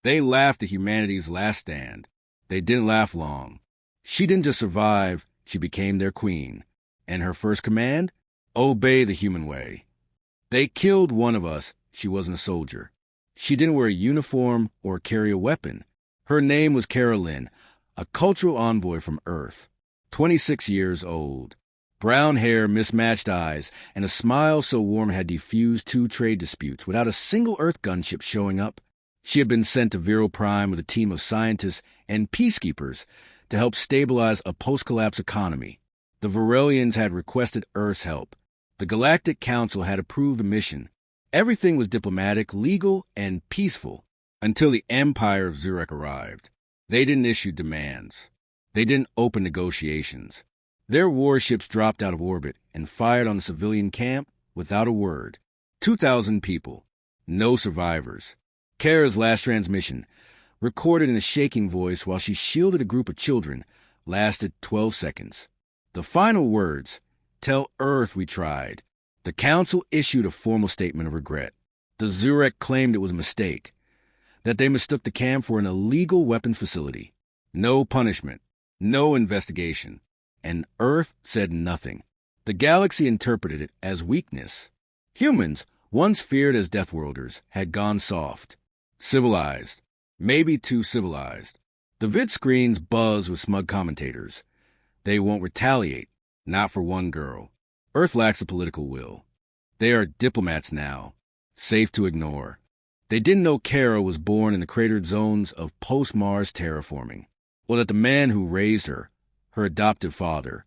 They laughed at humanity's last stand. They didn't laugh long. She didn't just survive, she became their queen. And her first command? Obey the human way. They killed one of us. She wasn't a soldier. She didn't wear a uniform or carry a weapon. Her name was Carolyn, a cultural envoy from Earth, 26 years old. Brown hair, mismatched eyes, and a smile so warm it had defused 2 trade disputes without a single Earth gunship showing up. She had been sent to Viral Prime with a team of scientists and peacekeepers to help stabilize a post-collapse economy. The Varelians had requested Earth's help. The Galactic Council had approved the mission. Everything was diplomatic, legal, and peaceful until the Empire of Zurich arrived. They didn't issue demands. They didn't open negotiations. Their warships dropped out of orbit and fired on the civilian camp without a word. 2,000 people. No survivors. Kara's last transmission, recorded in a shaking voice while she shielded a group of children, lasted 12 seconds. The final words, "Tell Earth we tried." The Council issued a formal statement of regret. The Zurich claimed it was a mistake, that they mistook the camp for an illegal weapons facility. No punishment, no investigation, and Earth said nothing. The galaxy interpreted it as weakness. Humans, once feared as Deathworlders, had gone soft. Civilized. Maybe too civilized. The vid screens buzz with smug commentators. They won't retaliate. Not for one girl. Earth lacks a political will. They are diplomats now. Safe to ignore. They didn't know Kara was born in the cratered zones of post-Mars terraforming, or that the man who raised her, her adoptive father,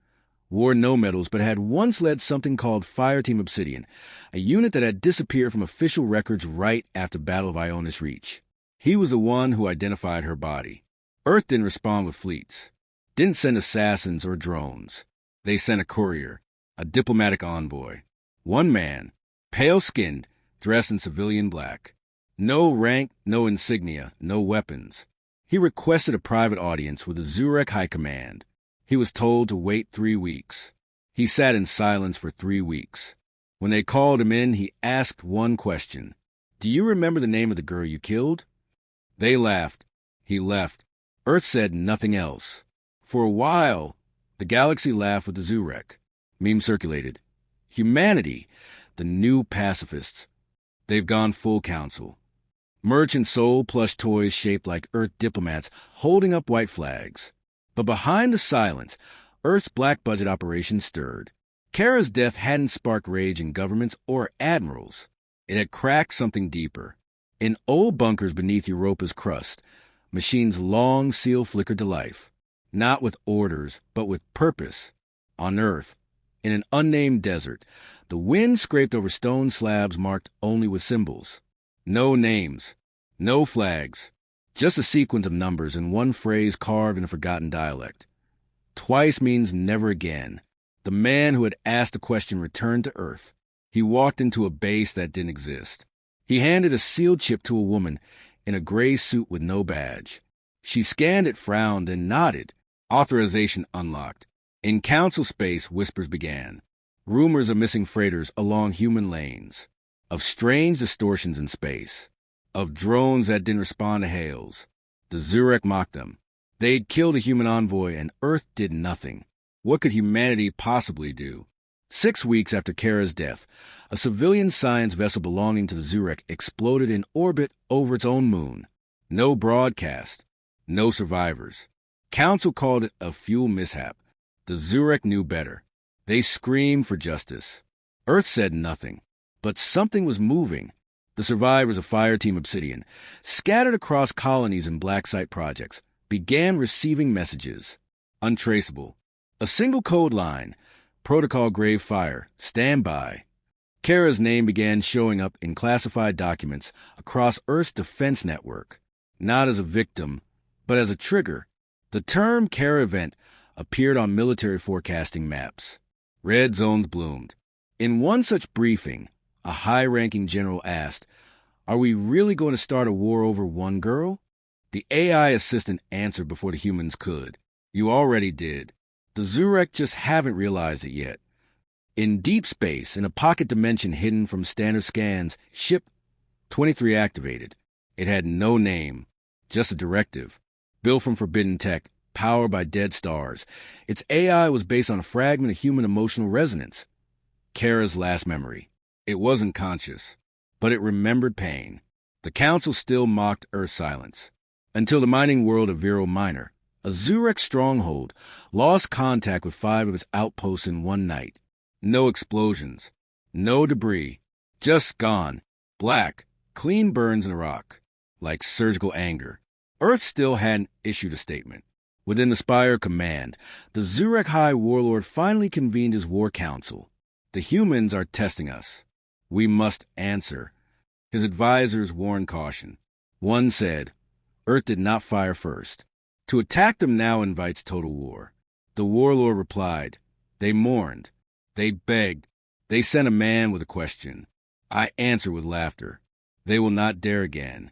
wore no medals but had once led something called Fireteam Obsidian, a unit that had disappeared from official records right after Battle of Ionis Reach. He was the one who identified her body. Earth didn't respond with fleets, didn't send assassins or drones. They sent a courier, a diplomatic envoy. One man, pale-skinned, dressed in civilian black. No rank, no insignia, no weapons. He requested a private audience with the Zurich High Command. He was told to wait 3 weeks. He sat in silence for 3 weeks. When they called him in, he asked one question. "Do you remember the name of the girl you killed?" They laughed. He left. Earth said nothing else. For a while, the galaxy laughed with the Zurich. Meme circulated. Humanity, the new pacifists. They've gone full council. Merch and sold plush toys shaped like Earth diplomats holding up white flags. But behind the silence, Earth's black budget operation stirred. Kara's death hadn't sparked rage in governments or admirals. It had cracked something deeper. In old bunkers beneath Europa's crust, machines long seal flickered to life. Not with orders, but with purpose. On Earth, in an unnamed desert, the wind scraped over stone slabs marked only with symbols. No names, no flags, just a sequence of numbers and one phrase carved in a forgotten dialect. Twice means never again. The man who had asked the question returned to Earth. He walked into a base that didn't exist. He handed a sealed chip to a woman in a gray suit with no badge. She scanned it, frowned, and nodded. Authorization unlocked. In council space, whispers began. Rumors of missing freighters along human lanes. Of strange distortions in space. Of drones that didn't respond to hails. The Zurich mocked them. They'd killed a human envoy, and Earth did nothing. What could humanity possibly do? 6 weeks after Kara's death, a civilian science vessel belonging to the Zurich exploded in orbit over its own moon. No broadcast. No survivors. Council called it a fuel mishap. The Zurich knew better. They screamed for justice. Earth said nothing. But something was moving. The survivors of Fireteam Obsidian, scattered across colonies and black site projects, began receiving messages. Untraceable. A single code line. Protocol Grave Fire. Stand by. Kara's name began showing up in classified documents across Earth's defense network. Not as a victim, but as a trigger. The term Kara event appeared on military forecasting maps. Red zones bloomed. In one such briefing, a high-ranking general asked, "Are we really going to start a war over one girl?" The AI assistant answered before the humans could. "You already did. The Zurich just haven't realized it yet." In deep space, in a pocket dimension hidden from standard scans, ship 23 activated. It had no name, just a directive. Built from forbidden tech, powered by dead stars. Its AI was based on a fragment of human emotional resonance. Kara's last memory. It wasn't conscious, but it remembered pain. The Council still mocked Earth's silence. Until the mining world of Viral Minor, a Zurek stronghold, lost contact with 5 of its outposts in one night. No explosions. No debris. Just gone. Black. Clean burns in the rock. Like surgical anger. Earth still hadn't issued a statement. Within the Spire Command, the Zurek High Warlord finally convened his war council. The humans are testing us. We must answer. His advisors warned caution. One said, Earth did not fire first. To attack them now invites total war. The warlord replied, they mourned. They begged. They sent a man with a question. I answered with laughter. They will not dare again.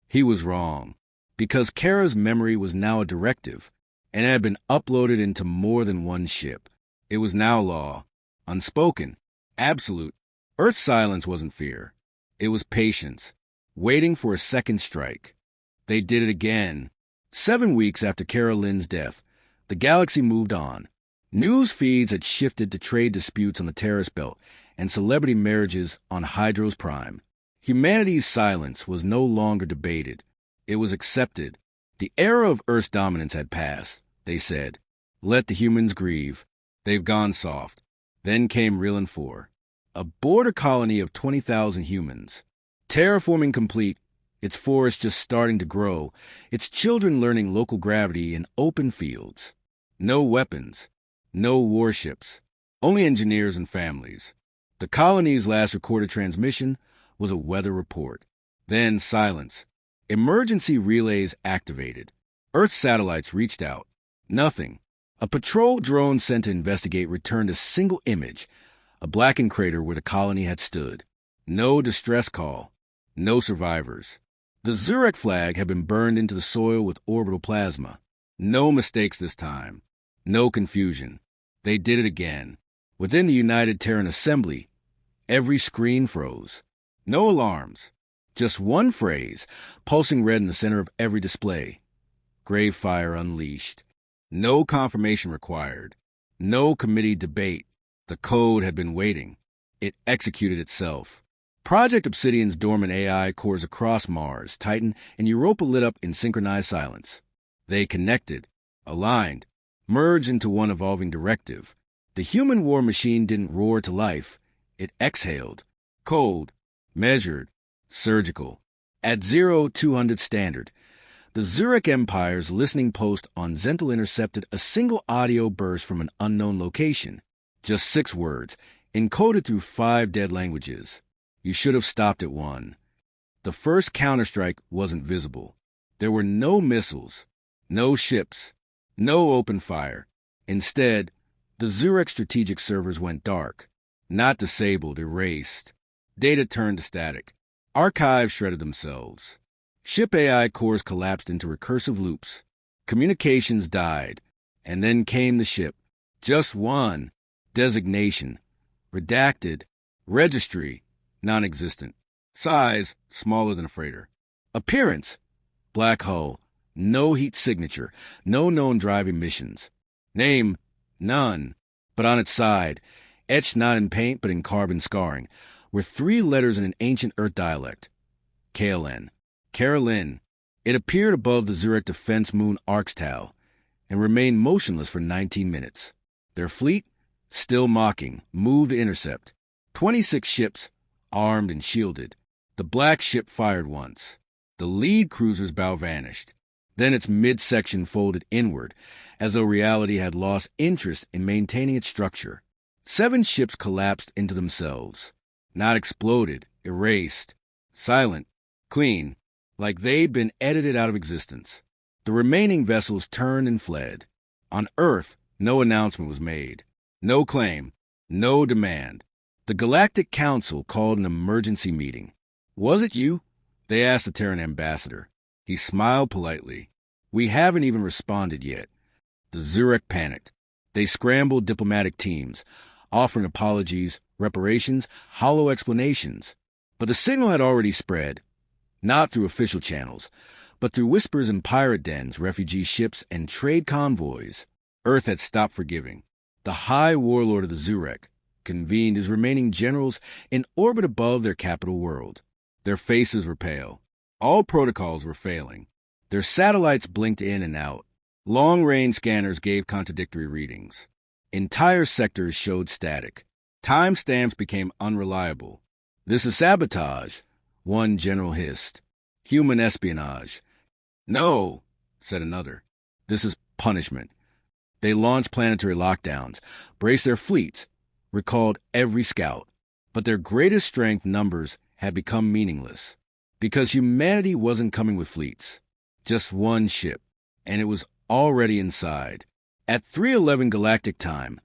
He was wrong, because Kara's memory was now a directive, and had been uploaded into more than one ship. It was now law. Unspoken. Absolute. Earth's silence wasn't fear. It was patience, waiting for a second strike. They did it again. 7 weeks after Kara Lynn's death, the galaxy moved on. News feeds had shifted to trade disputes on the Terrace Belt and celebrity marriages on Hydros Prime. Humanity's silence was no longer debated. It was accepted. The era of Earth's dominance had passed, they said. Let the humans grieve. They've gone soft. Then came Reelan 4, a border colony of 20,000 humans. Terraforming complete, its forests just starting to grow, its children learning local gravity in open fields. No weapons. No warships, only engineers and families. The colony's last recorded transmission was a weather report. Then silence. Emergency relays activated. Earth satellites reached out. Nothing. A patrol drone sent to investigate returned a single image, a blackened crater where the colony had stood. No distress call. No survivors. The Zurek flag had been burned into the soil with orbital plasma. No mistakes this time. No confusion. They did it again. Within the United Terran Assembly, every screen froze. No alarms. Just one phrase, pulsing red in the center of every display. Grave fire unleashed. No confirmation required. No committee debate. The code had been waiting. It executed itself. Project Obsidian's dormant AI cores across Mars, Titan, and Europa lit up in synchronized silence. They connected, aligned, merged into one evolving directive. The human war machine didn't roar to life. It exhaled. Cold. Measured. Surgical. At 0200 standard, the Zurek Empire's listening post on Zental intercepted a single audio burst from an unknown location. Just 6 words, encoded through 5 dead languages. You should have stopped at 1. The first counterstrike wasn't visible. There were no missiles, no ships, no open fire. Instead, the Zurek strategic servers went dark. Not disabled, erased. Data turned to static. Archives shredded themselves. Ship AI cores collapsed into recursive loops. Communications died. And then came the ship. Just one. Designation. Redacted. Registry. Non-existent. Size, smaller than a freighter. Appearance, black hull. No heat signature. No known drive emissions. Name, none. But on its side, etched not in paint but in carbon scarring, were 3 letters in an ancient Earth dialect. KLN. Carolyn. It appeared above the Zurek defense moon Arxtal and remained motionless for 19 minutes. Their fleet, still mocking, moved to intercept. 26 ships, armed and shielded. The black ship fired once. The lead cruiser's bow vanished. Then its midsection folded inward, as though reality had lost interest in maintaining its structure. 7 ships collapsed into themselves. Not exploded, erased. Silent, clean, like they'd been edited out of existence. The remaining vessels turned and fled. On Earth, no announcement was made. No claim. No demand. The Galactic Council called an emergency meeting. Was it you? They asked the Terran ambassador. He smiled politely. We haven't even responded yet. The Zurek panicked. They scrambled diplomatic teams, offering apologies, reparations, hollow explanations. But the signal had already spread, not through official channels, But through whispers in pirate dens, refugee ships, and trade convoys, Earth had stopped forgiving. The High Warlord of the Zurek convened his remaining generals in orbit above their capital world. Their faces were pale. All protocols were failing. Their satellites blinked in and out. Long-range scanners gave contradictory readings. Entire sectors showed static. Timestamps became unreliable. "This is sabotage," one general hissed. "Human espionage." "No," said another. "This is punishment." They launched planetary lockdowns, braced their fleets, recalled every scout. But their greatest strength, numbers, had become meaningless. Because humanity wasn't coming with fleets. Just one ship, and it was already inside. At 3:11 Galactic time,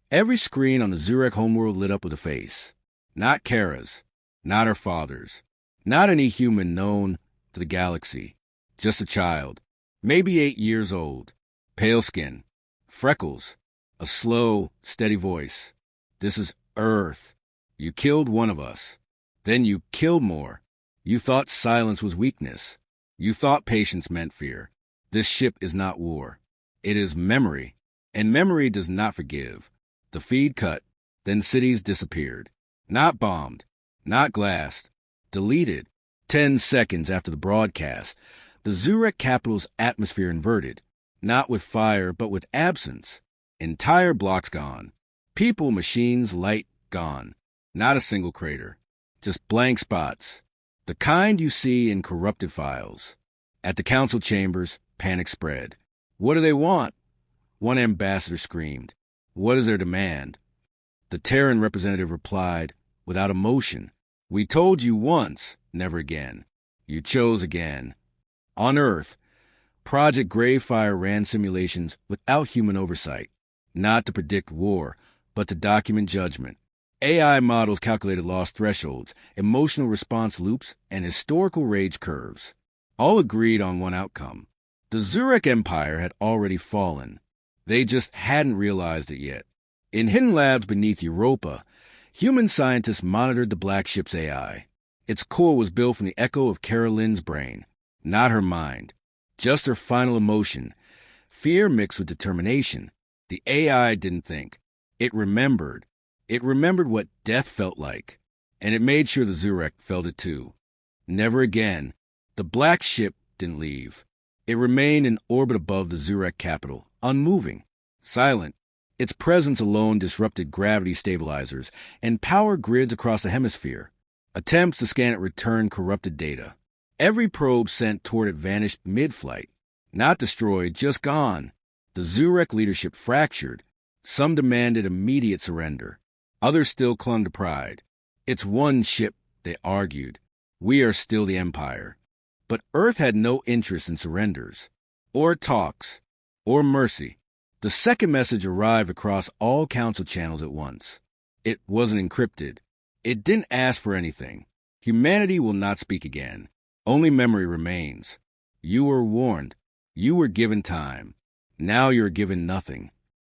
every screen on the Zurek homeworld lit up with a face. Not Kara's, not her father's, not any human known to the galaxy. Just a child, maybe 8 years old, pale skin, freckles, a slow, steady voice. "This is Earth. You killed one of us. Then you killed more. You thought silence was weakness. You thought patience meant fear. This ship is not war. It is memory. And memory does not forgive." The feed cut. Then cities disappeared. Not bombed. Not glassed. Deleted. 10 seconds after the broadcast, the Zurek capital's atmosphere inverted. Not with fire, but with absence. Entire blocks gone. People, machines, light, gone. Not a single crater. Just blank spots. The kind you see in corrupted files. At the council chambers, panic spread. "What do they want?" One ambassador screamed. "What is their demand?" The Terran representative replied, without emotion, "We told you once, never again. You chose again." On Earth, Project Gravefire ran simulations without human oversight, not to predict war, but to document judgment. AI models calculated loss thresholds, emotional response loops, and historical rage curves. All agreed on one outcome. The Zurek Empire had already fallen. They just hadn't realized it yet. In hidden labs beneath Europa, human scientists monitored the black ship's AI. Its core was built from the echo of Carolyn's brain, not her mind. Just her final emotion, fear mixed with determination. The AI didn't think. It remembered. It remembered what death felt like. And it made sure the Zurek felt it too. Never again. The black ship didn't leave. It remained in orbit above the Zurek capital, unmoving, silent. Its presence alone disrupted gravity stabilizers and power grids across the hemisphere. Attempts to scan it returned corrupted data. Every probe sent toward it vanished mid-flight. Not destroyed, just gone. The Zurek leadership fractured. Some demanded immediate surrender. Others still clung to pride. "It's one ship," they argued. "We are still the Empire." But Earth had no interest in surrenders, or talks, or mercy. The second message arrived across all council channels at once. It wasn't encrypted. It didn't ask for anything. Humanity will not speak again. Only memory remains. You were warned. You were given time. Now you're given nothing.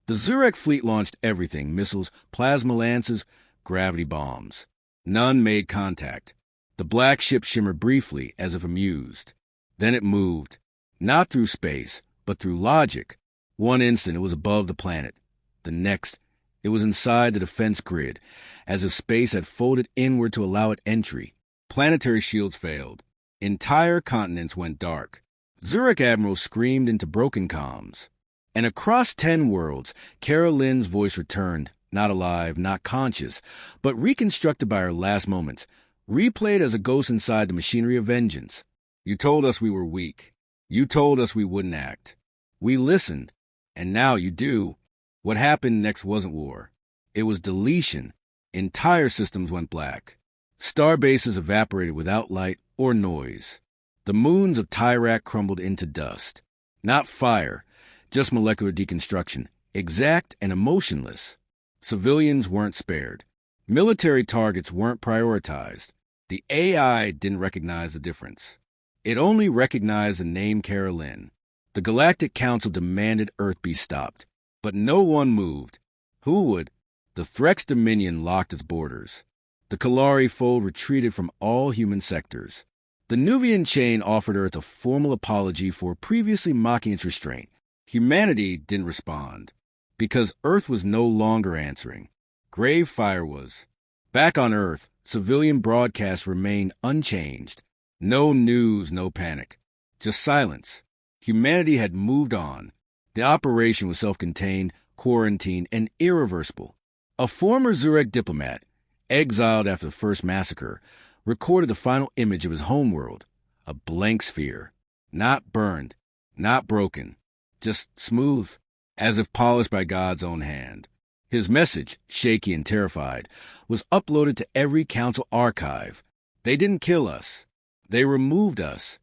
The Zurek fleet launched everything: missiles, plasma lances, gravity bombs. None made contact. The black ship shimmered briefly, as if amused. Then it moved. Not through space, but through logic. One instant it was above the planet. The next, it was inside the defense grid, as if space had folded inward to allow it entry. Planetary shields failed. Entire continents went dark. Zurek admirals screamed into broken comms. And across 10 worlds, Carolyn's voice returned, not alive, not conscious, but reconstructed by her last moments, replayed as a ghost inside the machinery of vengeance. "You told us we were weak. You told us we wouldn't act. We listened, and now you do." What happened next wasn't war. It was deletion. Entire systems went black. Star bases evaporated without light or noise. The moons of Tyrak crumbled into dust. Not fire, just molecular deconstruction, exact and emotionless. Civilians weren't spared. Military targets weren't prioritized. The AI didn't recognize the difference. It only recognized the name Carolyn. The Galactic Council demanded Earth be stopped. But no one moved. Who would? The Threx Dominion locked its borders. The Kalari fold retreated from all human sectors. The Nuvian chain offered Earth a formal apology for previously mocking its restraint. Humanity didn't respond, because Earth was no longer answering. Grave fire was. Back on Earth, civilian broadcasts remained unchanged. No news, no panic. Just silence. Humanity had moved on. The operation was self-contained, quarantined, and irreversible. A former Zurek diplomat, exiled after the first massacre, recorded the final image of his homeworld, a blank sphere, not burned, not broken, just smooth, as if polished by God's own hand. His message, shaky and terrified, was uploaded to every council archive. They didn't kill us. They removed us.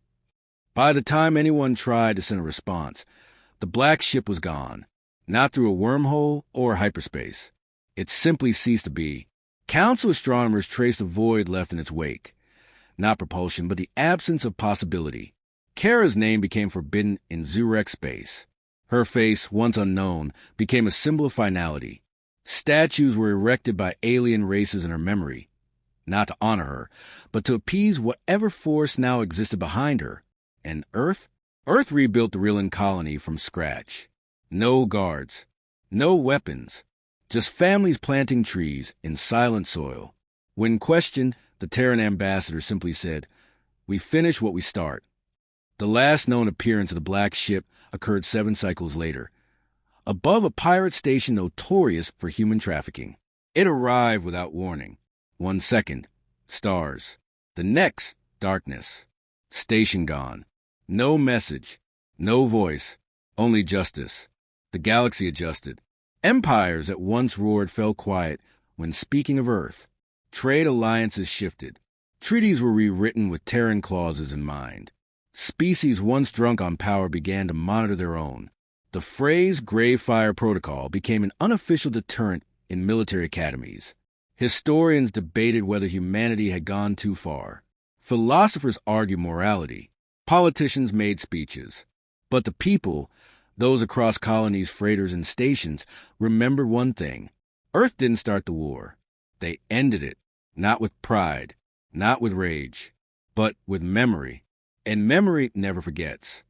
By the time anyone tried to send a response, the black ship was gone, not through a wormhole or hyperspace. It simply ceased to be. Council astronomers traced the void left in its wake. Not propulsion, but the absence of possibility. Kara's name became forbidden in Zurek space. Her face, once unknown, became a symbol of finality. Statues were erected by alien races in her memory, not to honor her, but to appease whatever force now existed behind her. And Earth? Earth rebuilt the Rillan colony from scratch. No guards, no weapons, just families planting trees in silent soil. When questioned, the Terran ambassador simply said, "We finish what we start." The last known appearance of the black ship occurred 7 cycles later, above a pirate station notorious for human trafficking. It arrived without warning. 1 second, stars. The next, darkness. Station gone. No message, no voice, only justice. The galaxy adjusted. Empires that once roared fell quiet when speaking of Earth. Trade alliances shifted. Treaties were rewritten with Terran clauses in mind. Species once drunk on power began to monitor their own. The phrase grave fire protocol became an unofficial deterrent in military academies. Historians debated whether humanity had gone too far. Philosophers argued morality. Politicians made speeches. But the people, those across colonies, freighters, and stations, remembered one thing. Earth didn't start the war. They ended it, not with pride, not with rage, but with memory. And memory never forgets.